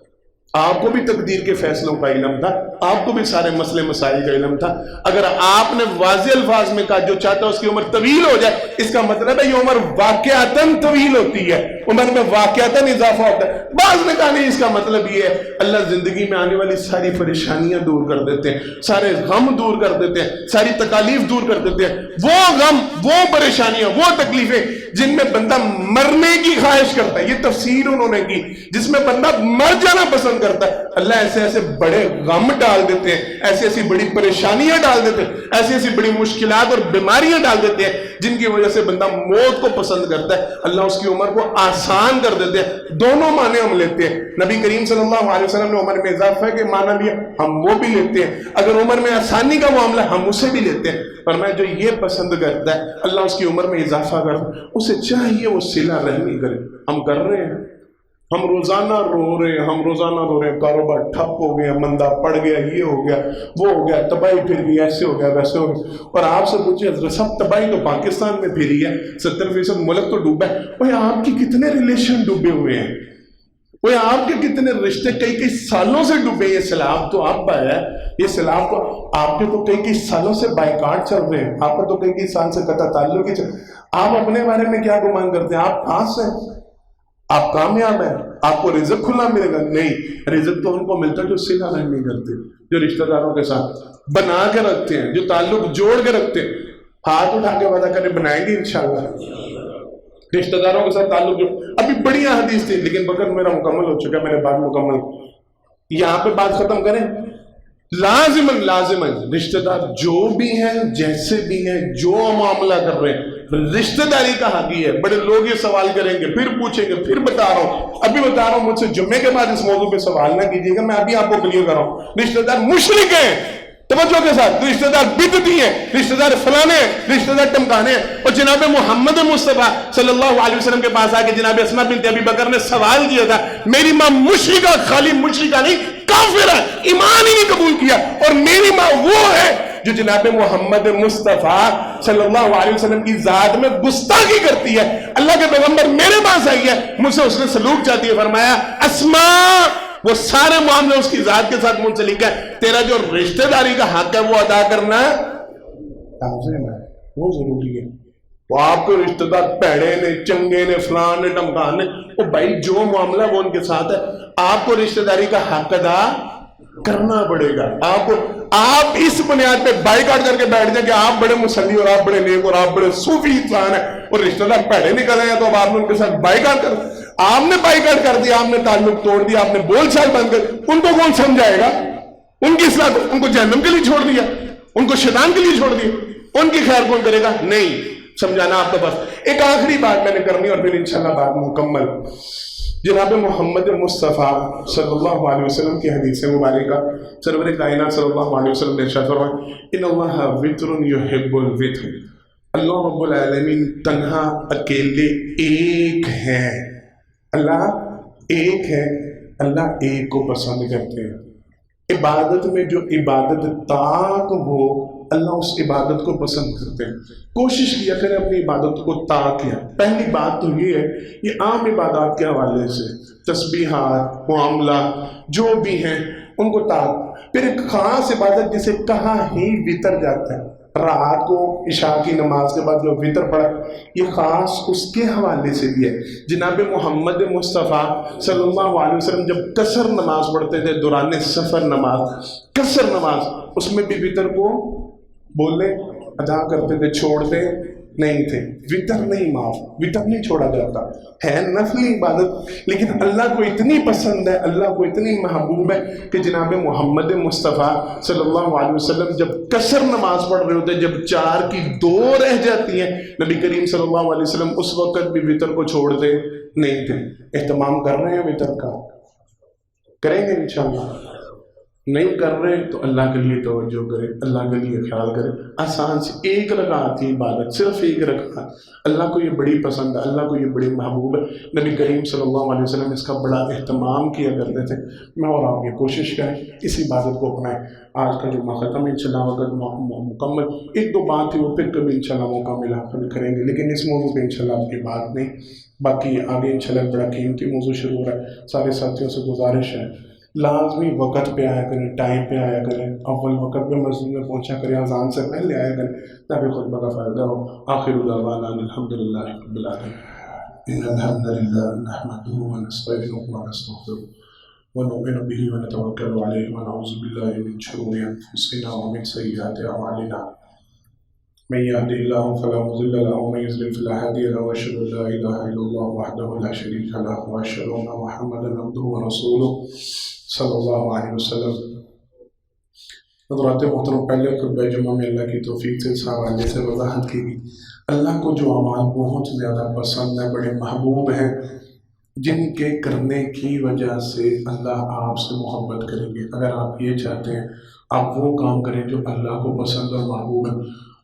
آپ کو بھی تقدیر کے فیصلوں کا علم تھا, آپ کو بھی سارے مسئلے مسائل کا علم تھا. اگر آپ نے واضح الفاظ میں کہا جو چاہتا ہے اس کی عمر طویل ہو جائے, اس کا مطلب ہے یہ عمر واقعتاً طویل ہوتی ہے, عمر میں واقعتاً اضافہ ہوتا ہے. بعض نے کہا نہیں, اس کا مطلب یہ ہے اللہ زندگی میں آنے والی ساری پریشانیاں دور کر دیتے ہیں, سارے غم دور کر دیتے ہیں, ساری تکالیف دور کر دیتے ہیں. وہ غم, وہ پریشانیاں, وہ تکلیفیں جن میں بندہ مرنے کی خواہش کرتا ہے, یہ تفسیر انہوں نے کی, جس میں بندہ مر جانا پسند کرتا ہے, اللہ ایسے ایسے بڑے غم ڈال دیتے ہیں, ایسی ایسی بڑی پریشانیاں ڈال دیتے ہیں, ایسی ایسی بڑی مشکلات اور بیماریاں ڈال دیتے ہیں جن کی وجہ سے بندہ موت کو پسند کرتا ہے. اللہ اس کی عمر کو آسان کر دیتے ہیں. دونوں معنی ہم لیتے ہیں. نبی کریم صلی اللہ علیہ وسلم نے عمر میں اضافہ کے معنی لیا, ہم وہ بھی لیتے ہیں. اگر عمر میں آسانی کا معاملہ ہم اسے بھی لیتے ہیں. فرمایا جو یہ پسند کرتا ہے اللہ اس کی عمر میں اضافہ کرتا ہے, اسے چاہیے وہ صلہ رحمی کرے. ہم کر رہے ہیں, ہم روزانہ رو رہے ہیں, ہم روزانہ رو رہے ہیں, کاروبار ٹھپ ہو گیا, مندہ پڑ گیا, یہ ہو گیا, وہ ہو گیا, تباہی پھر گئی, ایسے ہو گیا, ویسے ہو گیا. اور آپ سے پوچھیں حضرت صاحب تباہی تو پاکستان میں پھیری ہے, 70% ملک تو ڈوبا ہے. وہ آپ کی کتنے ریلیشن ڈوبے ہوئے ہیں, وہ آپ کے کتنے رشتے کئی سالوں سے ڈوبے. یہ سیلاب تو آپ کا ہے, یہ سیلاب تو آپ کے تو کئی سالوں سے بائیکاٹ چل رہے ہیں, آپ کا تو کئی سال سے قطع تعلق ہی چل. آپ اپنے بارے میں کیا گمان کرتے ہیں؟ آپ پاس ہیں, آپ کامیاب ہیں, آپ کو رزق کھلا ملے گا؟ نہیں, رزق تو ان کو ملتا ہے جو صلہ رحمی کرتے, جو رشتہ داروں کے ساتھ بنا کے رکھتے ہیں, جو تعلق جوڑ کے رکھتے ہیں. ہاتھ اٹھا کے وعدہ کریں بنائیں گے انشاءاللہ رشتہ داروں کے ساتھ تعلق جوڑ. ابھی بڑی حدیث تھی لیکن وقت میرا مکمل ہو چکا, میرے بعد مکمل. یہاں پہ بات ختم کریں. لازماً رشتہ دار جو بھی ہیں, جیسے بھی ہیں, جو معاملہ کر رہے ہیں, رشتہ داری کا حق ہی ہے. بڑے لوگ یہ سوال کریں گے, پھر پوچھیں گے, پھر بتا رہا ہوں, ابھی بتا رہا ہوں, مجھ سے جمعے کے بعد اس موضوع پہ سوال نہ کیجیے گا, میں ابھی آپ کو کلیئر کر رہا ہوں. رشتہ دار مشرک ہیں, توجہ کے ساتھ, رشتہ دار بدعتی ہیں, رشتہ دار فلانے ہیں, رشتہ دار ٹمکانے ہیں. اور جناب محمد مصطفیٰ صلی اللہ علیہ وسلم کے پاس آ کے جناب اسماء بنت ابی بکر نے سوال کیا تھا, میری ماں مشرکہ, خالی مشرکہ نہیں کافر ہے, ایمان ہی نہیں قبول کیا, اور میری ماں وہ ہے جو جناب محمد مصطفیٰ صلی اللہ علیہ وسلم کی ذات میں گستاخی کرتی ہے. اللہ کے پیغمبر میرے پاس آئی ہے, مجھ سے اس نے سلوک چاہتی ہے. فرمایا اسماء, وہ سارے معاملے اس کی ذات کے ساتھ منسلک ہے, تیرا جو رشتہ داری کا حق ہے وہ ادا کرنا لازم ہے, وہ ضروری ہے. وہ آپ کو رشتہ دار پیڑے نے, چنگے نے, فلان نے, ٹمکان نے, وہ بھائی جو معاملہ وہ ان کے ساتھ ہے, آپ کو رشتہ داری کا حق ادا کرنا پڑے گا. آپ اس بنیاد پہ بائیکاٹ کر کے بیٹھ جائیں کہ آپ بڑے مسلی اور آپ بڑے نیک اور آپ بڑے صوفی انسان ہیں, اور رشتہ دار پیڑے نکل رہے ہیں, تو اب آپ نے ان کے ساتھ بائیکاٹ کر, آپ نے بائیکاٹ کر دیا, آپ نے تعلق توڑ دیا, آپ نے بول چال بند کر, ان کو کون سمجھائے گا؟ ان کی اصلاح کو, ان کو جہنم کے لیے چھوڑ دیا, ان کو شیطان کے لیے چھوڑ دیا, ان کی خیر کون کرے گا؟ نہیں, سمجھانا آپ کا بس. ایک آخری بات میں نے کرنی اور پھر انشاءاللہ بات مکمل. جناب محمد مصطفیٰ صلی اللہ علیہ وسلم کی حدیث مبارکہ, سرور کائنات صلی اللہ علیہ وسلم نے ارشاد فرمایا ان اللہ وتر یحب الوتر, اللہ رب العالمین تنہا اکیلے ایک ہے, اللہ ایک ہے, اللہ ایک کو پسند کرتے ہیں. عبادت میں جو عبادت طاق ہو اللہ اس عبادت کو پسند کرتے ہیں. کوشش کیا کریں اپنی عبادت کو کیا. پہلی بات تو یہ ہے، یہ عام عبادات کے حوالے سے تسبیحات، معاملات جو بھی ہیں ان کو پھر ایک خاص عبادت جسے کہا ہی وطر جاتا ہے، رات کو عشاء کی نماز کے بعد جو وطر پڑھا، یہ خاص اس کے حوالے سے بھی ہے. جناب محمد مصطفیٰ صلی اللہ علیہ وسلم جب قصر نماز پڑھتے تھے دوران سفر نماز، قصر نماز، اس میں بھی وطر کو بولے ادا کرتے تھے، چھوڑتے نہیں تھے. وطر نہیں معاف، وطر نہیں چھوڑا جاتا ہے، نفلی عبادت، لیکن اللہ کو اتنی پسند ہے، اللہ کو اتنی محبوب ہے کہ جناب محمد مصطفیٰ صلی اللہ علیہ وسلم جب قصر نماز پڑھ رہے ہوتے ہیں، جب 4 کی 2 رہ جاتی ہیں، نبی کریم صلی اللہ علیہ وسلم اس وقت بھی وطر کو چھوڑتے نہیں تھے. اہتمام کر رہے ہیں وطر کا، کریں گے انشاءاللہ. نہیں کر رہے تو اللہ کے لیے توجہ کریں، اللہ کے لیے خیال کریں. آسان سے 1 رکعت کی عبادت، صرف 1 رکعت. اللہ کو یہ بڑی پسند ہے، اللہ کو یہ بڑی محبوب ہے. نبی کریم صلی اللہ علیہ وسلم اس کا بڑا اہتمام کیا کرتے تھے. میں اور آپ یہ کوشش کریں اس عبادت کو اپنائیں. آج کا جمعہ ختم ہے، انشاءاللہ وقت مکمل. 1-2 بات تھی وہ پھر کبھی انشاءاللہ موقع ملا پھر کریں گے، لیکن اس موضوع پہ انشاءاللہ آپ کی بات نہیں. باقی آگے انشاءاللہ بڑا قیمتی موضوع شروع ہو رہا ہے. سارے ساتھیوں سے گزارش ہے لازمی وقت پہ آیا کریں، ٹائم پہ آیا کریں، اول وقت پہ مسجد میں پہنچا کریں، اذان سے پہلے آیا کریں تاکہ خطبہ کا فائدہ ہو. آخر دعوانا الحمدللہ رب العالمین. ان الحمد للہ نحمده ونستعینه ونستغفره ونؤمن به ونتوکل علیہ ونعوذ باللہ من شرور انفسنا ومن سیئات اعمالنا. من يهده الله فلا مضل له ومن يضلل فلا هادي له واشهد ان لا اله الا الله وحده لا شريك له واشهد ان محمدا عبده ورسوله صلی اللہ علیہ وسلم. حضرات محترم، پہلے خطبہ جمعہ میں اللہ کی توفیق سے اس حوالے سے وضاحت کی گئی. اللہ کو جو اعمال بہت زیادہ پسند ہیں، بڑے محبوب ہیں، جن کے کرنے کی وجہ سے اللہ آپ سے محبت کریں گے. اگر آپ یہ چاہتے ہیں آپ وہ کام کریں جو اللہ کو پسند اور محبوب ہے،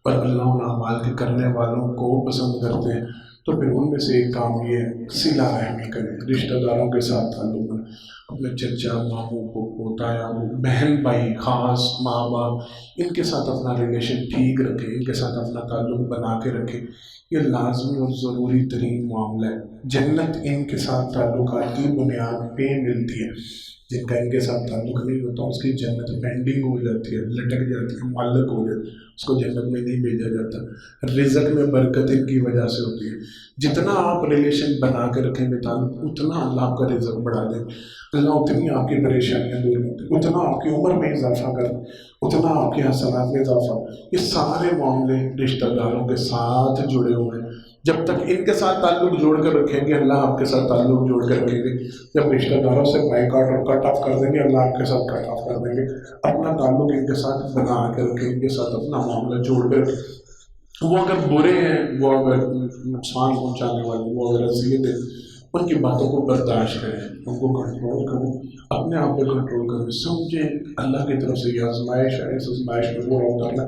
اور اللہ ان اعمال کے کرنے والوں کو پسند کرتے ہیں، تو پھر ان میں سے ایک کام یہ ہے صلہ رحمی کریں، رشتہ داروں کے ساتھ تعلق بنائیں. اپنے چچا، ماموں کو، تایا، بہن بھائی، خاص ماں باپ، ان کے ساتھ اپنا ریلیشن ٹھیک رکھیں، ان کے ساتھ اپنا تعلق بنا کے رکھیں. یہ لازمی اور ضروری ترین معاملہ ہے. جنت ان کے ساتھ تعلقات کی بنیاد پہ ملتی ہے. جن کا ان کے ساتھ تعلق نہیں ہوتا اس کی جنت پینڈنگ ہو جاتی ہے، لٹک جاتی ہے، معلق ہو جاتی ہے، اس کو جنت میں نہیں بھیجا جاتا. رزق میں برکت ان کی وجہ سے ہوتی ہے. جتنا آپ ریلیشن بنا کے رکھیں گے تعلق، اتنا اللہ آپ کا رزق بڑھا دیں، اللہ اتنی آپ کی پریشانیاں دور کرتے، اتنا آپ کی عمر میں اضافہ کر، اتنا آپ کے حسنات میں اضافہ. یہ سارے معاملے رشتہ داروں کے ساتھ جڑے ہوئے ہیں. جب تک ان کے ساتھ تعلق جوڑ کر رکھیں گے اللہ آپ کے ساتھ تعلق جوڑ کر رکھیں گے. جب رشتہ داروں سے بائیکاٹ اور کٹ آف کر دیں گے اللہ آپ کے ساتھ کٹ آف کر دیں گے. اپنا تعلق ان کے ساتھ بنا کر رکھیں، ان کے ساتھ اپنا معاملہ جوڑ کر رکھیں. وہ اگر برے ہیں، وہ اگر نقصان پہنچانے والے، وہ اگر اذیت ہیں، ان کی باتوں کو برداشت کریں، ان کو کنٹرول کریں، اپنے آپ پہ کنٹرول کریں. سمجھیں اللہ کی طرف سے یہ آزمائش ہے، اس آزمائش میں وہ اترنا.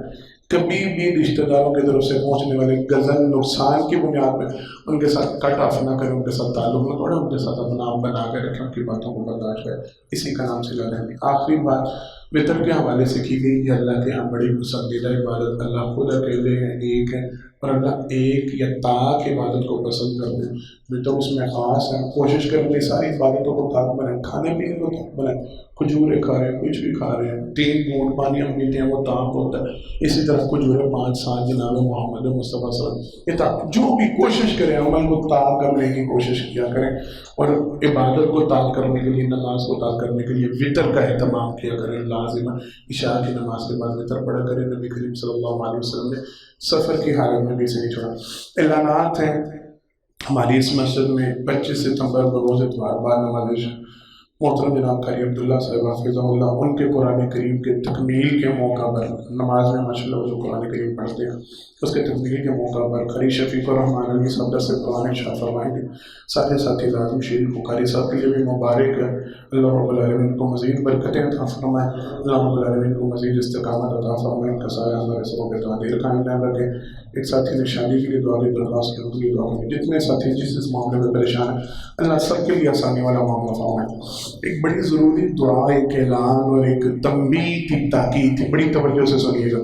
کبھی بھی رشتہ داروں کی طرف سے پہنچنے والے غضب، نقصان کی بنیاد پہ ان کے ساتھ کٹ آف نہ کریں، ان کے ساتھ تعلق نہ توڑیں، ان کے ساتھ اپنا آپ بنا کے رکھیں، ان کی باتوں کو برداشت کریں. اسی کا نام صلہ رحمی. آخری بات وطر کے حوالے سے کی گئی. یہ اللہ کے یہاں بڑی پسندیدہ عبادت. اللہ خود اکیلے ہیں، ایک ہے، اور اللہ ایک یا تاک عبادت کو پسند کرتے ہیں. وطر اس میں خاص ہے. کوشش کریں کہ ساری عبادتوں کو تاک بنائیں. کھانے پینے کو تاک بنائیں. کھجوریں کھا رہے ہیں، کچھ بھی کھا رہے ہیں، 3 گھونٹ پانی ہم پیتے ہیں وہ تاک ہوتا ہے. اسی طرح کھجوریں 5-7 جناب محمد مصطفیٰ صلی اللہ علیہ وسلم، یہ تاک. جو بھی کوشش کریں عمل کو تاک کرنے کی کوشش کیا کریں، اور عبادت کو تاک کرنے کے لیے، نماز کو تاک کرنے کے لیے وطر کا اہتمام کیا کریں. لازم عشاء کی نماز کے بعد وطر پڑھا کریں. نبی کریم صلی اللہ علیہ وسلم نے سفر کی حالت میں بھی اسے نہیں چھوڑا. اعلانات ہیں ہماری اس مسجد میں 25 ستمبر بروز اتوار بعد نماز عشاء محترم جناب قاری عبداللہ صاحب حافظہ اللہ، ان کے قرآن کریم کے تکمیل کے موقع پر نماز میں ماشاءاللہ جو قرآن کریم پڑھتے ہیں اس کے تکمیل کے موقع پر قاری شفیق الرحمن علی صاحب در سے قرآن ارشاد فرمائیں گے. ساتھ ساتھی لازم شریف کو قاری صاحب کے لیے بھی مبارک ہے. اللہ رب العالمین کو مزید برکتیں عطا فرمائے، اللہ رب العالمین کو مزید استقامت عطا فرمائے، ان کا سایہ ہمارے سروں پہ تعدیر قائم نہ رکھے. ایک ساتھی نے شادی کے لیے دعا کی درخواست کی، ان کے لیے دعا کی. جتنے ساتھی جس اس معاملے میں پریشان ہیں اللہ سب کے لیے آسانی والا معاملہ فرمائے. ایک بڑی ضروری دعا، ایک اعلان اور ایک تنبیہ کی تاکید تھی، بڑی توجہ سے سنیے گا.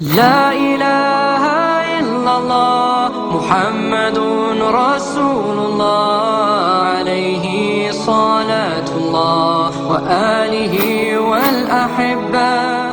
لا إله إلا الله محمد رسول الله عليه صلاة الله وآله والأحبة